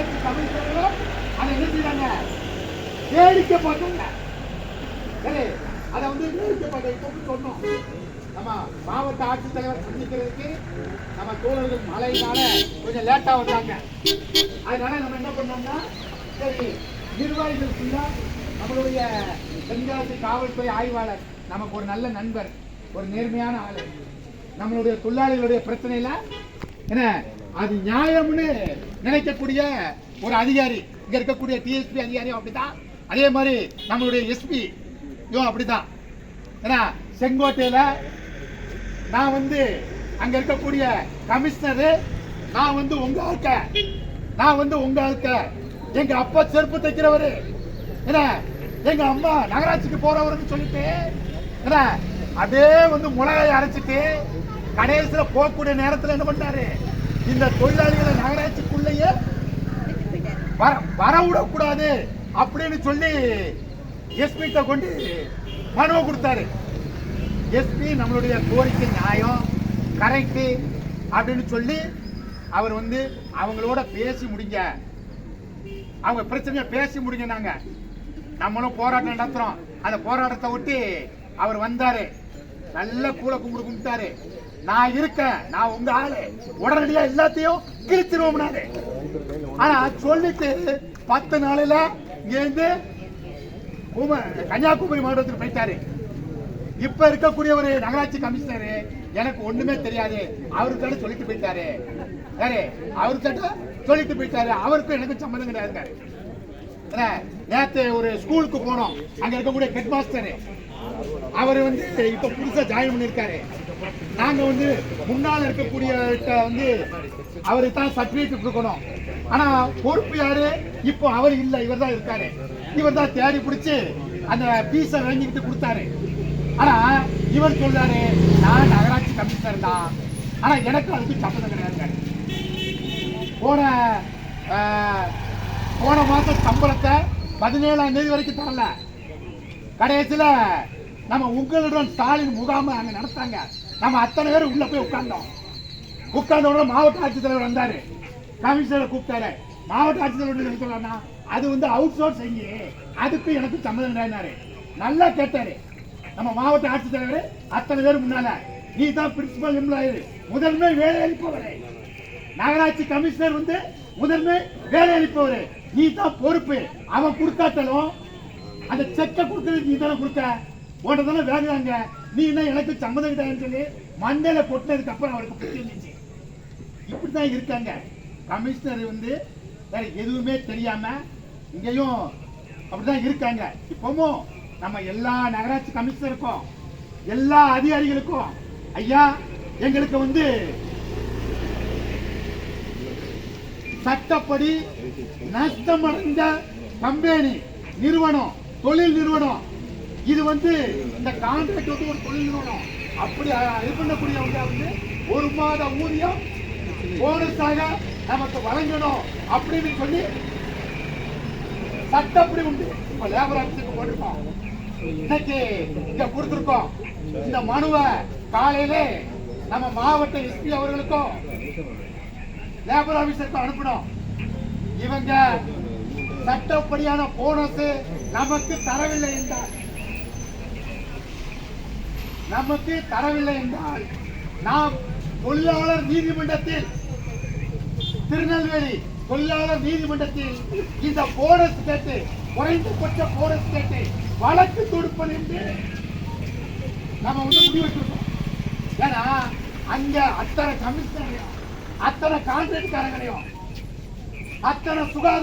நகராட்சி கமிஷனரும் அதை என்ன செய்யறாங்க, வேடிக்கை பார்க்கல. சரி, அதை வந்து வேடிக்கை பார்க்க சொன்னோம். நம்ம மாவட்ட ஆட்சித்தலைவர் சந்திக்கிறதுக்கு நம்ம தோழர்கள் மழையினால கொஞ்சம் லேட்டா வந்தாங்க. அதனால நம்ம என்ன பண்ணோம்னா, சரி நிர்வாகிகள் ஃபுல்லா நம்மளுடைய தென்காசி காவல்துறை ஆய்வாளர் நமக்கு ஒரு நல்ல நண்பர், ஒரு நேர்மையான ஆளு, நம்மளுடைய தொழிலாளிகளுடைய பிரச்சனையில என்ன அது நியாயம்னு நினைக்கக்கூடிய ஒரு அதிகாரி, இங்க இருக்கக்கூடிய டிஎஸ்பி அதிகாரியும் அப்படிதான், அதே மாதிரி நம்மளுடைய எஸ்பி அப்படிதான். ஏன்னா செங்கோட்டையில நான் வந்து அங்க இருக்கக்கூடிய கமிஷனரு, நான் வந்து உங்க ஆட்க, நான் வந்து உங்க ஆட்க, எங்க அப்பா செருப்பு தைக்கிறவரு, என்ன எங்க அம்மா நகராட்சிக்கு போறவருன்னு சொல்லிட்டு என்ன அதே வந்து மிளகாயை அரைச்சிட்டு கடைசியில போகக்கூடிய நேரத்தில் என்ன பண்ணாரு, இந்த தொழிலாளிகளை நகராட்சிக்குள்ளேயே வரவிடக்கூடாது அப்படின்னு சொல்லி எஸ்பி கொண்டு மனுவை கொடுத்தாரு. எஸ்பி நம்மளுடைய கோரிக்கை நியாயம் கரெக்ட் அப்படின்னு சொல்லி அவர் வந்து அவங்களோட பேசி முடிங்க, அவங்க பிரச்சனையை பேசி முடிங்க, நாங்க நம்மளும் போராட்டம் நடத்துறோம். அந்த போராட்டத்தை விட்டு அவர் வந்தாரு, நல்ல கூல கும்பிடு கும்பிட்டாரு, நான் இருக்கேன், நான் உங்க ஆளு, உடனடியா எல்லாத்தையும் கிழிச்சிருவோம். ஆனா சொல்லிட்டு 10 நாளில இருந்து கன்னியாகுமரி மாவட்டத்துக்கு போயிட்டாரு. இப்ப இருக்கக்கூடிய ஒரு நகராட்சி கமிஷனர் எனக்கு ஒண்ணுமே தெரியாது, அவருக்கு சொல்லிட்டு போயிட்டாரு. சரி, அவருக்கு சொல்லிட்டு போயிட்டாரு, அவருக்கும் எனக்கு சம்மந்தம் கிடையாது. நேற்று ஒரு ஸ்கூலுக்கு போனோம், அங்க இருக்கக்கூடிய ஹெட் மாஸ்டர் அவர் வந்து இப்ப புதுசா ஜாயின் பண்ணிருக்காரு. நாங்க வந்து முன்னால இருக்கக்கூடிய வந்து அவருக்கு தான் சர்டிபிகேட் கொடுக்கணும். ஆனா பொறுப்பு யாரு, இப்போ அவர் இல்ல, இவர் தான் இருக்காரு. இவர் தான் தேடி பிடிச்சு அந்த பீஸை வாங்கிக்கிட்டு கொடுத்தாரு. ஆனா இவர் சொல்றாரு, நான் நகராட்சி கமிஷனர் தான், ஆனா எனக்கு அதுக்கு சம்மந்தம் கிடையாது. போன மாசம் சம்பளத்தை 17ஆம் தேதி வரைக்கும் தரல. கடைசியில நம்ம உங்களுடன் ஸ்டாலின் முகாம அங்க நடத்தாங்க. நம்ம அத்தனை பேர் உள்ள போய் உட்கார்ந்தோம். உட்கார்ந்த உடனே மாவட்ட ஆட்சித்தலைவர் வந்தாரு, கமிஷனரை கூப்பிட்டாரு. மாவட்ட ஆட்சித்தலைவர் சொல்றாருன்னா அது வந்து அவுட் சோர்ஸ் செய்ய, அதுக்கு எனக்கு சம்மதம் கிடையாது. நல்லா கேட்டாரு நம்ம மாவட்ட ஆட்சித்தலைவர் அத்தனை பேர் முன்னால, நீ தான் பிரின்சிபல் எம்ப்ளாயி, முதன்மை வேலை அளிப்பவரே, நகராட்சி கமிஷனர் வந்து முதன்மை வேலை அளிப்பவரே, நீ தான் பொறுப்பு. அவன் கொடுக்காட்டாலும் அந்த செக்கை கொடுக்கறது நீ தானே கொடுக்க, உன்ட தானே வேகுறாங்க, நீ என்ன எனக்கு சம்மதம் கிடையாதுன்னு சொல்லி மண்டையில கொட்டினதுக்கு அப்புறம் அவருக்கு புத்தி இருந்துச்சு. இப்படிதான் இருக்காங்க கமிஷனர் வந்து, வேற எதுவுமே தெரியாம இங்கேயும் அப்படிதான் இருக்காங்க. இப்பவும் நம்ம எல்லா நகராட்சி கமிஷனருக்கும் எல்லா அதிகாரிகளுக்கும், ஐயா எங்களுக்கு வந்து சட்டப்படி நஷ்டமடைந்த கம்பெனி நிறுவனம், தொழில் நிறுவனம், இது வந்து இந்த கான்ட்ராக்ட் வந்து ஒரு தொழில் நிறுவனம், அப்படி இது பண்ணக்கூடியவங்க வந்து 1 மாத ஊதியம் போனஸாக நமக்கு வழங்கணும் அப்படின்னு சொல்லி சட்டப்படி உண்டு. இப்ப லேபர் ஆபீஸுக்கு போட்டிருக்கோம், இன்னைக்கு இங்க கொடுத்திருக்கோம். இந்த மனுவை காலையிலே நம்ம மாவட்ட எஸ்பி அவர்களுக்கும் லேபர் ஆபீஸருக்கும் அனுப்பணும். இவங்க சட்டப்படியான போனஸ் நமக்கு தரவில்லை என்றால் நாம் தொழிலாளர் நீதிமன்றத்தில், திருநெல்வேலி தொழிலாளர் நீதிமன்றத்தில் இந்த போனஸ் கேட்டு, குறைந்தபட்ச போனஸ் கேட்டு வழக்கு தொடுப்பது என்று நம்ம வந்து முடிவெடுத்திருக்கோம். ஏன்னா அங்க அத்தனை கமிஷனரையும், அத்தனை கான்ட்ராக்ட்காரங்களையும், அத்தனை சுகாதார